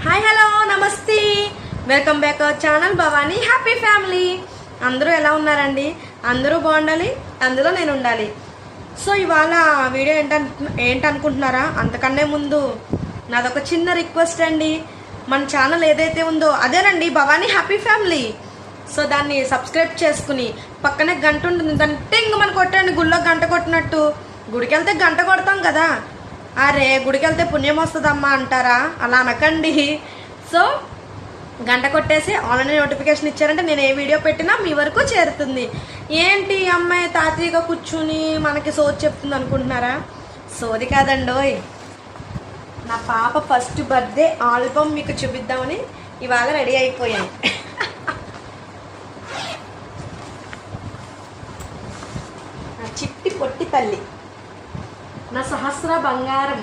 Hi hello నమస్తే, welcome back our channel Bhavani happy family. అందరూ ఎలా ఉన్నారండి? అందరూ బాగుండాలి, అందులో నేను ఉండాలి. సో ఇవాళ వీడియో ఏంటనుకుంటున్నారా? అంతకన్నా ముందు నాదొక చిన్న రిక్వెస్ట్ అండి. మన ఛానల్ ఏదైతే ఉందో అదేనండి భవానీ హ్యాపీ ఫ్యామిలీ. సో దాన్ని సబ్స్క్రైబ్ చేసుకుని పక్కనే గంట ఉంటుంది, దాన్ని టింగ్ మన కొట్టండి. గుళ్ళో గంట కొట్టినట్టు గుడికి వెళ్తే గంట కొడతాం కదా, అరే గుడికి వెళ్తే పుణ్యం వస్తుందమ్మా అంటారా? అలా అనకండి. సో గంట కొట్టేసి ఆన్లైన్ నోటిఫికేషన్ ఇచ్చారంటే నేను ఏ వీడియో పెట్టినా మీ వరకు చేరుతుంది. ఏంటి అమ్మాయి తాతయ్యగా కూర్చుని మనకి సోది చెప్తుంది అనుకుంటున్నారా? సోది కాదండోయ్, నా పాప ఫస్ట్ బర్త్డే ఆల్బమ్ మీకు చూపిద్దామని ఇవాళ రెడీ అయిపోయాను. నా చిట్టి పొట్టి తల్లి, నా సహస్ర బంగారం.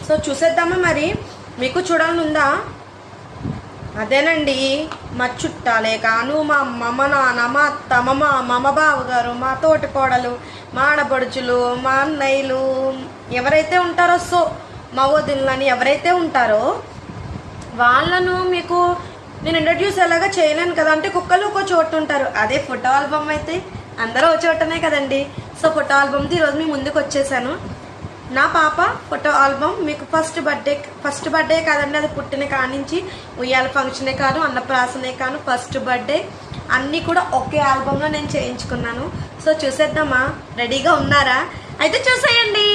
సో చూసేద్దామా మరి? మీకు చూడాలని ఉందా? అదేనండి మా చుట్టాలే కాను, మా అమ్మ, మా నాన్న, మా అత్త, మా బావగారు, మా తోటి కోడలు, మా ఆడపడుచులు, మా అన్నయ్యలు ఎవరైతే ఉంటారో, సో మా వదినలని ఎవరైతే ఉంటారో వాళ్ళను మీకు నేను ఇంట్రడ్యూస్ ఎలాగా చేయలేను కదా. అంటే కుక్కలు ఒక చోటు ఉంటారు, అదే ఫోటో ఆల్బమ్ అయితే అందరూ ఒక చోటనే కదండి. సో ఫోటో ఆల్బమ్ది ఈరోజు మీ ముందుకు వచ్చేసాను. నా పాప ఫోటో ఆల్బమ్ మీకు ఫస్ట్ బర్త్డే కాదండి, అది పుట్టిన కానించి ఉయ్యాల ఫంక్షనే కాదు, అన్నప్రాసనే కాదు, ఫస్ట్ బర్త్డే అన్నీ కూడా ఒకే ఆల్బంలో నేను చేయించుకున్నాను. సో చూసేద్దామా? రెడీగా ఉన్నారా? అయితే చూసేయండి.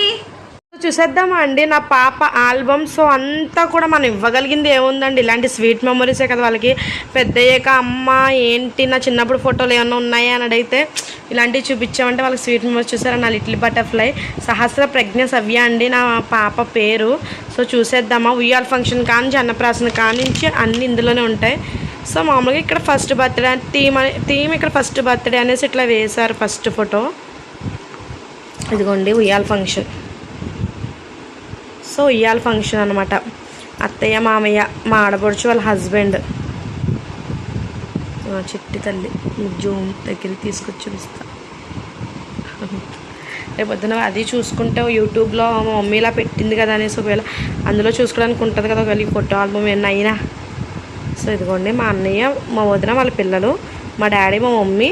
చూసేద్దామా అండి నా పాప ఆల్బమ్. సో అంతా కూడా మనం ఇవ్వగలిగింది ఏముందండి, ఇలాంటి స్వీట్ మెమరీసే కదా. వాళ్ళకి పెద్ద అయ్యాక అమ్మ ఏంటి నా చిన్నప్పుడు ఫోటోలు ఏమన్నా ఉన్నాయా అని అడిగితే ఇలాంటివి చూపించామంటే వాళ్ళకి స్వీట్ మెమరీస్. చూసారా? నా లిటిల్ బటర్ఫ్లై సహస్ర ప్రజ్ఞ సవ్య అండి నా పాప పేరు. సో చూసేద్దామా? ఉయ్యాల ఫంక్షన్ కానించి అన్నప్రాసన కానించి అన్నీ ఇందులోనే ఉంటాయి. సో మామూలుగా ఇక్కడ ఫస్ట్ బర్త్డే థీమ్ ఇక్కడ ఫస్ట్ బర్త్డే అనేసి ఇట్లా వేశారు ఫస్ట్ ఫోటో. ఇదిగోండి ఉయ్యాల ఫంక్షన్. సో ఉయ్యాల ఫంక్షన్ అనమాట. అత్తయ్య, మామయ్య, మా ఆడపడుచు, వాళ్ళ హస్బెండ్, చిట్టి తల్లి. జూమ్ దగ్గరికి తీసుకొచ్చి చూపిస్తా. రేపొద్దున అది చూసుకుంటే యూట్యూబ్లో మా మమ్మీ ఇలా పెట్టింది కదా అనేసి ఒకవేళ అందులో చూసుకోవడానికి ఉంటుంది కదా ఒకవేళ ఈ ఫోటో ఆల్బమ్ ఏమన్నా అయినా. సో ఇదిగోండి మా అన్నయ్య, మా వదిన, వాళ్ళ పిల్లలు, మా డాడీ, మా మమ్మీ.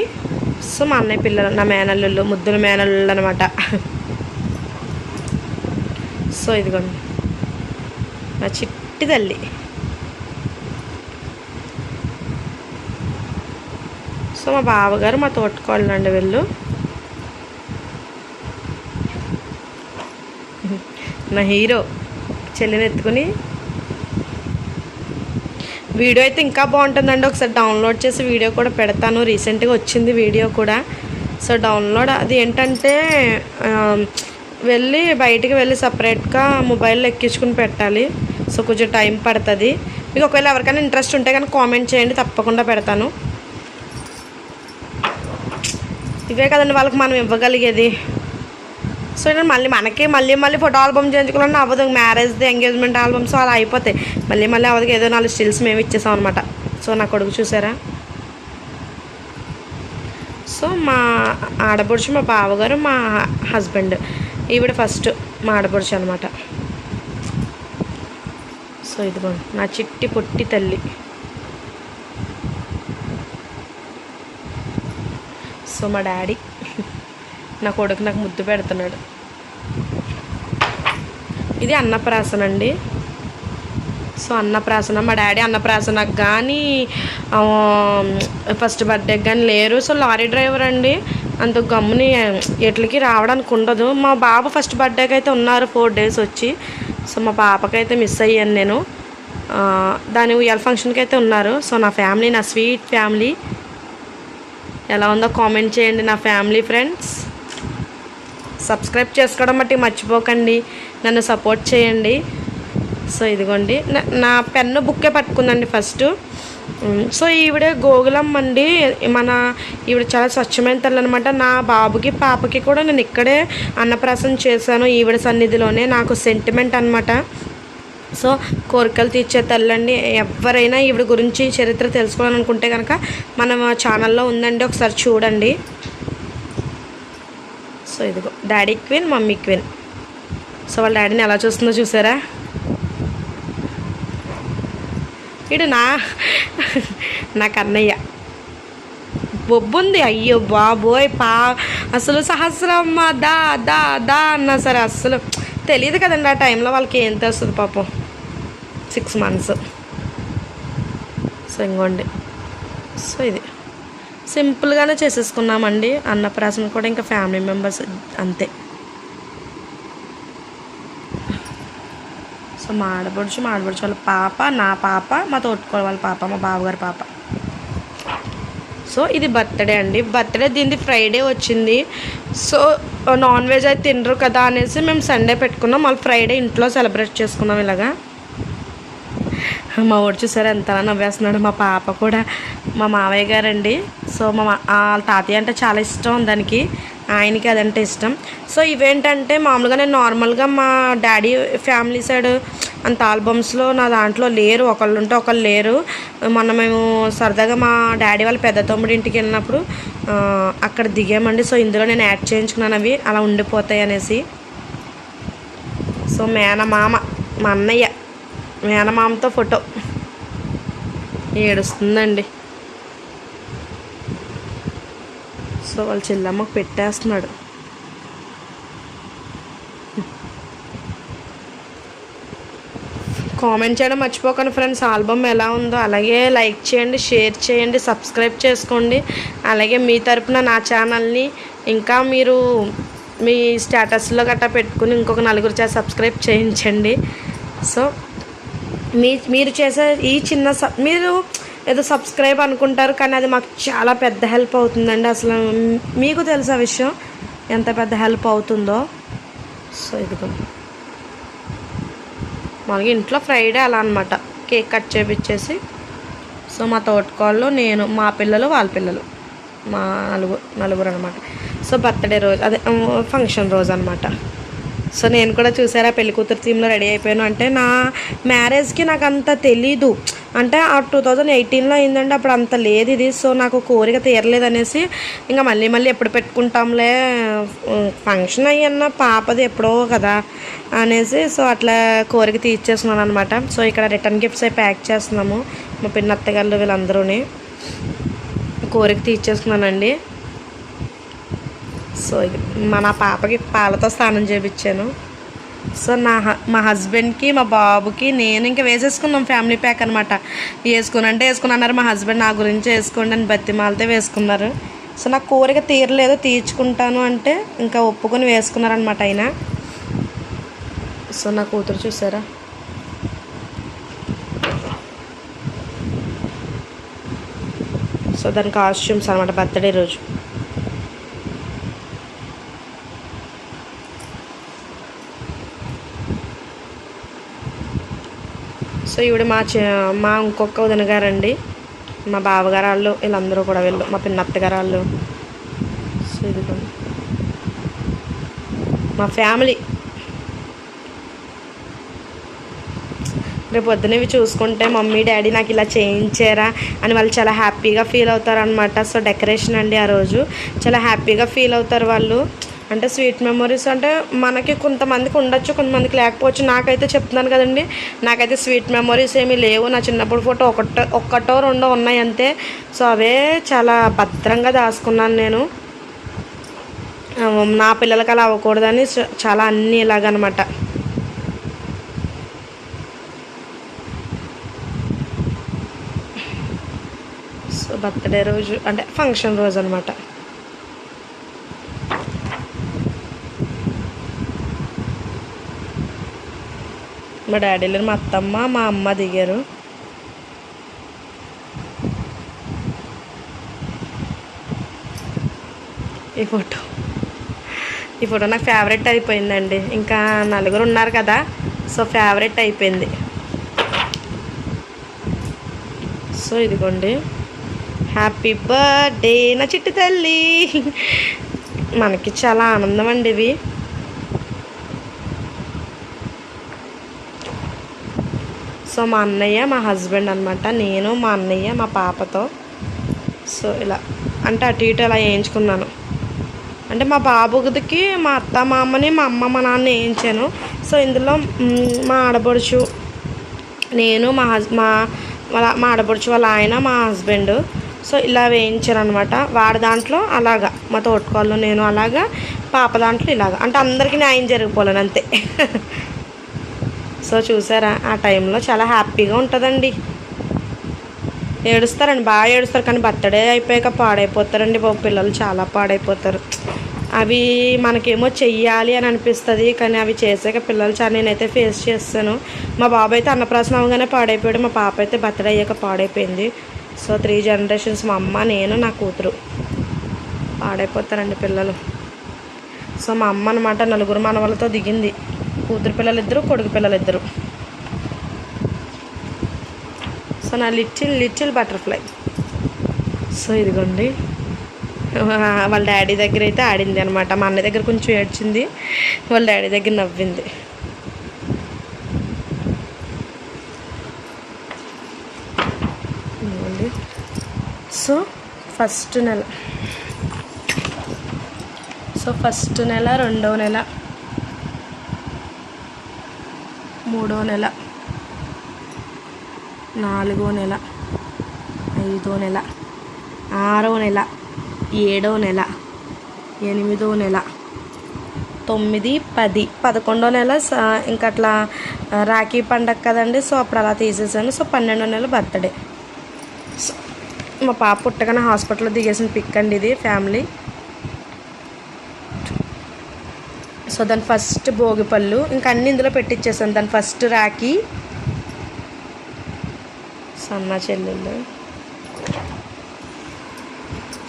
సో మా అన్నయ్య పిల్లలు, నా మేనల్లుళ్ళు, ముద్దుల మేనల్లుళ్ళు అనమాట. సో ఇదిగోండి నా చిట్టి తల్లి. సో మా బావగారు, మా తోటకోళ్ళు అండి వీళ్ళు. నా హీరో చెల్లిని ఎత్తుకుని వీడియో అయితే ఇంకా బాగుంటుందండి. ఒకసారి డౌన్లోడ్ చేసి వీడియో కూడా పెడతాను. రీసెంట్గా వచ్చింది వీడియో కూడా. సో డౌన్లోడ్ అది ఏంటంటే బయటికి వెళ్ళి సపరేట్గా మొబైల్లో ఎక్కించుకుని పెట్టాలి. సో కొంచెం టైం పడుతుంది. మీకు ఒకవేళ ఎవరికైనా ఇంట్రెస్ట్ ఉంటే కానీ కామెంట్ చేయండి, తప్పకుండా పెడతాను. ఇవే కదండి వాళ్ళకి మనం ఇవ్వగలిగేది. సో మనకి మళ్ళీ ఫోటో ఆల్బమ్ చేయించుకోవాలని అవ్వదు. మ్యారేజ్ది, ఎంగేజ్మెంట్ ఆల్బమ్స్ అలా అయిపోతాయి. మళ్ళీ అవ్వదు. ఏదో 4 స్టిల్స్ మేము ఇచ్చేసాం అనమాట. సో నా కొడుకు చూసారా? సో మా ఆడపడుచు, మా బావగారు, మా హస్బెండ్, ఈవిడ ఫస్ట్ మా ఆడపడుచు అనమాట. సో ఇదిగోండి నా చిట్టి పొట్టి తల్లి. సో మా డాడీ నా కొడుకు నాకు ముద్దు పెడుతున్నాడు. ఇది అన్నప్రాసన అండి. సో అన్నప్రాసన మా డాడీ అన్నప్రాసనకు కానీ ఫస్ట్ బర్త్డేకి కానీ లేరు. సో లారీ డ్రైవర్ అండి, అంత గమ్ముని ఎట్లకి రావడానికి ఉండదు. మా బాబు ఫస్ట్ బర్త్డేకి అయితే ఉన్నారు 4 days వచ్చి. సో మా పాపకైతే మిస్ అయ్యాను నేను. దాని ఉయ్యాల ఫంక్షన్కి అయితే ఉన్నారు. సో నా ఫ్యామిలీ, నా స్వీట్ ఫ్యామిలీ ఎలా ఉందో కామెంట్ చేయండి నా ఫ్యామిలీ ఫ్రెండ్స్. సబ్స్క్రైబ్ చేసుకోవడం బట్టి మర్చిపోకండి, నన్ను సపోర్ట్ చేయండి. సో ఇదిగోండి నా పెన్ను బుక్కే పట్టుకుందండి ఫస్ట్. సో ఈవిడ గోగులమ్మ అండి, ఈవిడ చాలా స్వచ్ఛమైన తల్లి అనమాట. నా బాబుకి, పాపకి కూడా నేను ఇక్కడే అన్నప్రాసన చేశాను, ఈవిడ సన్నిధిలోనే. నాకు సెంటిమెంట్ అనమాట. సో కోరికలు తీర్చే తల్లండి. ఎవరైనా ఈవిడ గురించి చరిత్ర తెలుసుకోవాలనుకుంటే కనుక మన ఛానల్లో ఉందండి, ఒకసారి చూడండి. సో ఇదిగో daddy queen, mummy queen. So వాళ్ళ డాడీని ఎలా చూస్తుందో చూసారా? ఇడు నా కన్నయ్య బొబ్బుంది. అయ్యో బాబోయ్ అసలు సహస్రమ్మ దా దా దా అన్నా సరే అస్సలు తెలియదు కదండి ఆ టైంలో వాళ్ళకి ఏం తెలుస్తుంది పాపం. 6 months. సో ఇంకోండి. సో ఇది సింపుల్గానే చేసేసుకున్నామండి. అన్నప్రాసన కూడా ఇంకా ఫ్యామిలీ మెంబర్స్ అంతే. సో మా ఆడపడుచు వాళ్ళ పాప, నా పాప, మా తోటికోడలు వాళ్ళ పాప, మా బావగారి పాప. సో ఇది బర్త్డే అండి. బర్త్డే దీనిది ఫ్రైడే వచ్చింది. సో నాన్ వెజ్ అయితే తినరు కదా అనేసి మేము సండే పెట్టుకున్నాం. మళ్ళీ ఫ్రైడే ఇంట్లో సెలబ్రేట్ చేసుకున్నాం ఇలాగా. మా ఊడు చూసారు ఎంతలా నవ్వేస్తున్నాడు. మా పాప కూడా మా మావయ్య గారండి. సో వాళ్ళ తాతయ్య అంటే చాలా ఇష్టం దానికి, ఆయనకి అదంటే ఇష్టం. సో ఇవేంటంటే మామూలుగా నేను నార్మల్గా మా డాడీ ఫ్యామిలీ సైడ్ అంత ఆల్బమ్స్లో నా దాంట్లో లేరు, ఒకళ్ళు ఉంటే ఒకళ్ళు లేరు. మొన్న మేము సరదాగా మా డాడీ వాళ్ళ పెద్ద తమ్ముడి ఇంటికి వెళ్ళినప్పుడు అక్కడ దిగామండి. సో ఇందులో నేను యాడ్ చేయించుకున్నాను, అవి అలా ఉండిపోతాయి అనేసి. సో మేనమామ, మా అన్నయ్య మేనమామతో ఫోటో ఏడుస్తుందండి. సో వాళ్ళ చెల్లమ్మకు పెట్టేస్తున్నాడు. కామెంట్ చేయడం మర్చిపోకండి ఫ్రెండ్స్. ఆల్బమ్ ఎలా ఉందో అలాగే లైక్ చేయండి, షేర్ చేయండి, సబ్స్క్రైబ్ చేసుకోండి. అలాగే మీ తరపున నా ఛానల్ని ఇంకా మీరు మీ స్టేటస్లో గట్టా పెట్టుకుని ఇంకొక 4 చేత సబ్స్క్రైబ్ చేయించండి. సో మీరు చేసే ఈ చిన్న మీరు ఏదో సబ్స్క్రైబ్ అనుకుంటారు, కానీ అది మాకు చాలా పెద్ద హెల్ప్ అవుతుందండి. అసలు మీకు తెలుసా విషయం ఎంత పెద్ద హెల్ప్ అవుతుందో. సో ఇదిగో మాకు ఇంట్లో ఫ్రైడే అలా అనమాట, కేక్ కట్ చేపించేసి. సో మా తోటకోళ్ళు, నేను, మా పిల్లలు, వాళ్ళ పిల్లలు, మా నలుగురు అనమాట. సో బర్త్డే రోజు అదే ఫంక్షన్ రోజు అనమాట. సో నేను కూడా చూసారా పెళ్లి కూతురు థీమ్లో రెడీ అయిపోయాను. అంటే నా మ్యారేజ్కి నాకు అంత తెలీదు, అంటే ఆ 2018లో అయిందండి, అప్పుడు అంత లేదు ఇది. సో నాకు కోరిక తీరలేదు అనేసి ఇంకా మళ్ళీ ఎప్పుడు పెట్టుకుంటాంలే, ఫంక్షన్ అయ్యన్న పాపది ఎప్పుడో కదా అనేసి సో అట్లా కోరిక తీర్చేస్తున్నాను అనమాట. సో ఇక్కడ రిటర్న్ గిఫ్ట్స్ అవి ప్యాక్ చేస్తున్నాము. మా పిన్నత్తగారు వీళ్ళందరూని కోరిక తీర్చేస్తున్నానండి. సో మన పాపకి పాలతో స్నానం చేయించాను. సో మా హస్బెండ్కి, మా బాబుకి, నేను ఇంకా వేసేసుకున్నాం ఫ్యామిలీ ప్యాక్ అనమాట. వేసుకున్నారు. మా హస్బెండ్ నా గురించి వేసుకోండి అని బతిమాలతో వేసుకున్నారు. సో నాకు కోరిక తీరలేదు, తీర్చుకుంటాను అంటే ఇంకా ఒప్పుకొని వేసుకున్నారనమాట ఆయన. సో నా కూతురు చూసారా, సో దాని కాస్ట్యూమ్స్ అనమాట బర్త్డే రోజు. సో ఈవిడ మా ఇంకొక వదిన గారండి, మా బావగారు వాళ్ళు, వీళ్ళందరూ కూడా మా పిన్నత్తగారు వాళ్ళు. సో ఇది మా ఫ్యామిలీ. రేపు పొద్దున ఇవి చూసుకుంటే మమ్మీ డాడీ నాకు ఇలా చేయించారా అని వాళ్ళు చాలా హ్యాపీగా ఫీల్ అవుతారు అనమాట. సో డెకరేషన్ అండి ఆ రోజు చాలా హ్యాపీగా ఫీల్ అవుతారు వాళ్ళు. అంటే స్వీట్ మెమొరీస్ అంటే మనకి కొంతమందికి ఉండొచ్చు, కొంతమందికి లేకపోవచ్చు. నాకైతే చెప్తున్నాను కదండి, నాకైతే స్వీట్ మెమొరీస్ ఏమీ లేవు. నా చిన్నప్పుడు ఫోటో ఒక్కటో రెండో ఉన్నాయి అంతే. సో అవే చాలా భద్రంగా దాచుకున్నాను నేను. నా పిల్లలకి అలా అవ్వకూడదని చాలా అన్నీ ఇలాగనమాట. సో బర్త్డే రోజు అంటే ఫంక్షన్ రోజు అనమాట. మా డాడీలో మా అత్తమ్మ, మా అమ్మ దిగారు. ఈ ఫోటో నాకు ఫేవరెట్ అయిపోయిందండి. ఇంకా 4 ఉన్నారు కదా, సో ఫేవరెట్ అయిపోయింది. సో ఇదిగోండి, హ్యాపీ బర్త్డే నా చిట్టి తల్లి. మనకి చాలా ఆనందం అండి ఇవి. సో మా అన్నయ్య, మా హస్బెండ్ అనమాట, నేను, మా అన్నయ్య, మా పాపతో. సో ఇలా అంటే అటు ఇటు అలా వేయించుకున్నాను. అంటే మా బాబుకి మా అత్త, మా అమ్మని, మా అమ్మ, మా నాన్న వేయించాను. సో ఇందులో మా ఆడపడుచు, నేను, మా మా ఆడపడుచు వాళ్ళ ఆయన మా హస్బెండ్. సో ఇలా వేయించారు అనమాట. వాడి దాంట్లో అలాగా మా తోటకోళ్ళు నేను అలాగా, పాప దాంట్లో ఇలాగా, అంటే అందరికీ న్యాయం జరిగిపోలేను అంతే. సో చూసారా, ఆ టైంలో చాలా హ్యాపీగా ఉంటుందండి. ఏడుస్తారండి, బాగా ఏడుస్తారు. కానీ బర్త్డే అయిపోయాక పాడైపోతారండి బాబు, పిల్లలు చాలా పాడైపోతారు. అవి మనకేమో చెయ్యాలి అని అనిపిస్తుంది, కానీ అవి చేసాక పిల్లలు చాలా నేనైతే ఫేస్ చేస్తాను. మా బాబు అయితే అన్నప్రాసన అవగానే పాడైపోయాడు, మా పాప అయితే బర్త్డే అయ్యాక పాడైపోయింది. సో 3 జనరేషన్స్, మా అమ్మ, నేను, నా కూతురు పాడైపోతారండి పిల్లలు. సో మా అమ్మ అనమాట 4 మనవలతో దిగింది. కూతురు పిల్లలు 2, కొడుకు పిల్లలు 2. సో నా లిటిల్ బటర్ఫ్లై. సో ఇదిగోండి, వాళ్ళ డాడీ దగ్గర అయితే ఆడింది అనమాట. మా అన్నయ్య దగ్గర కొంచెం ఏడ్చింది, వాళ్ళ డాడీ దగ్గర నవ్వింది. సో ఫస్ట్ నెల, రెండవ నెల, మూడో నెల, 4వ నెల, 5వ నెల, 6వ నెల, 7వ నెల, 8వ నెల, 9, 10, 11వ నెల. ఇంకా అట్లా రాఖీ పండగ కదండి, సో అప్పుడు అలా తీసేసాను. సో 12వ నెల బర్త్డే. సో మా పాప పుట్టగానే హాస్పిటల్లో దిగేసిన పిక్ అండి ఇది, ఫ్యామిలీ. సో దాని ఫస్ట్ భోగిపళ్ళు ఇంకా అన్నీ ఇందులో పెట్టించేసాను. దాని ఫస్ట్ రాఖీ, సన్న చెల్లెళ్ళు.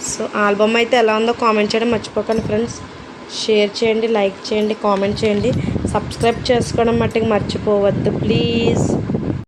సో ఆల్బమ్ అయితే ఎలా ఉందో కామెంట్ చేయడం మర్చిపోకండి ఫ్రెండ్స్. షేర్ చేయండి, లైక్ చేయండి, కామెంట్ చేయండి, సబ్స్క్రైబ్ చేసుకోవడం మట్టుకు మర్చిపోవద్దు ప్లీజ్.